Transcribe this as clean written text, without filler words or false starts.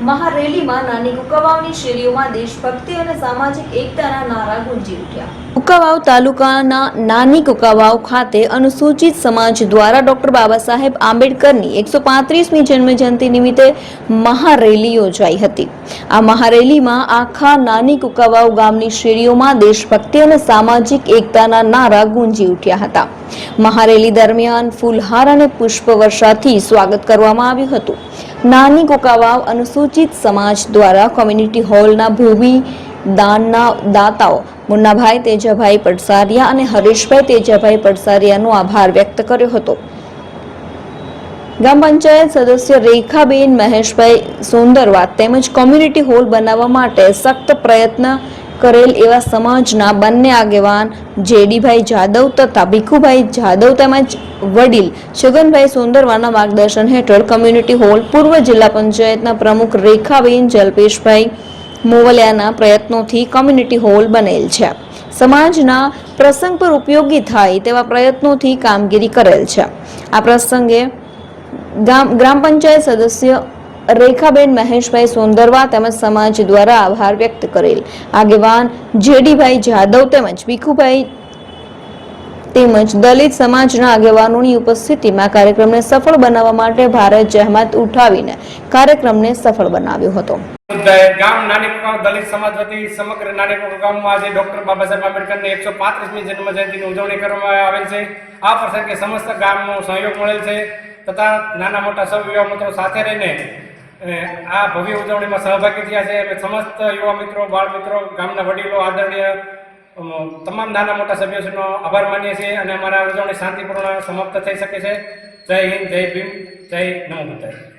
મહારેલીમાં નાની કુકાવાવની શેરીઓમાં દેશભક્તિ અને સામાજિક એકતાના નારા ગુંજી ઉઠ્યા। કુકાવાવ તાલુકાના નાની કુકાવાવ ખાતે અનુસૂચિત સમાજ દ્વારા ડોક્ટર બાબા સાહેબ આંબેડકરની 135મી જન્મજયંતિ નિમિત્તે મહારેલી યોજાઈ હતી। આ મહારેલીમાં આખા નાની કુકાવાવ ગામની શેરીઓમાં દેશભક્તિ અને સામાજિક એકતાના નારા ગુંજી ઉઠ્યા હતા। મહારેલી દરમિયાન ફૂલહાર અને પુષ્પવર્ષાથી સ્વાગત કરવામાં આવ્યું હતું। નાની કુકાવાવ અનુસૂચિત સમાજ દ્વારા કોમ્યુનિટી હોલના ભૂમિ દાનના દાતાઓ મુન્નાભાઈ તેજાભાઈ પડસારિયા અને હરેશભાઈ તેજાભાઈ પડસારિયાનો આભાર વ્યક્ત કર્યો હતો। ગ્રામ પંચાયત સદસ્ય રેખાબેન મહેશભાઈ સોંદરવા તેમજ કોમ્યુનિટી હોલ બનાવવા માટે સખ્ત પ્રયત્ન કરેલ એવા સમાજના બંને આગેવાન જેડીભાઈ જાદવ તથા ભીખુભાઈ જાદવ તેમજ વડીલ છગનભાઈ સોંદરવાના માર્ગદર્શન હેઠળ કોમ્યુનિટી હોલ પૂર્વ જિલ્લા પંચાયતના પ્રમુખ રેખાબેન જલ્પેશભાઈ મોવલિયાના પ્રયત્નોથી કોમ્યુનિટી હોલ બનેલ છે। સમાજના પ્રસંગ પર ઉપયોગી થાય તેવા પ્રયત્નોથી કામગીરી કરેલ છે। આ પ્રસંગે ગ્રામ પંચાયત સદસ્ય રેખાબેન મહેશભાઈ સોંદરવા તેમજ સમાજ દ્વારા આભાર વ્યક્ત કરેલ આગેવાન જેડીભાઈ જાદવ તેમજ ભીખુભાઈ તેમજ દલિત સમાજના આગેવાનોની ઉપસ્થિતિમાં કાર્યક્રમને સફળ બનાવવા માટે ભારે જહેમત ઉઠાવીને કાર્યક્રમને સફળ બનાવ્યો હતો। ગામ નાની કુકાવાવ દલિત સમાજ વતી સમગ્ર નાની કુકાવાવ ગામમાં આજે ડોક્ટર બાબા સાહેબ આંબેડકરની 135મી જન્મજયંતિની ઉજવણી કરવામાં આવેલ છે। આ પ્રસંગે સમસ્ત ગામનો સહયોગ મળેલ છે તથા નાના મોટા સૌ યુવા મિત્રો સાથે રહીને આ ભવ્ય ઉજવણીમાં સહભાગી થયા છે। સમસ્ત યુવા મિત્રો, બાળ મિત્રો, ગામના વડીલો, આદરણીય તમામ નાના મોટા સભ્યોનો આભાર માનીએ છીએ અને અમારા ઉજવણી શાંતિપૂર્ણ સમાપ્ત થઈ શકે છે। જય હિન્દ, જય ભીમ, જય નમો બુદ્ધાય।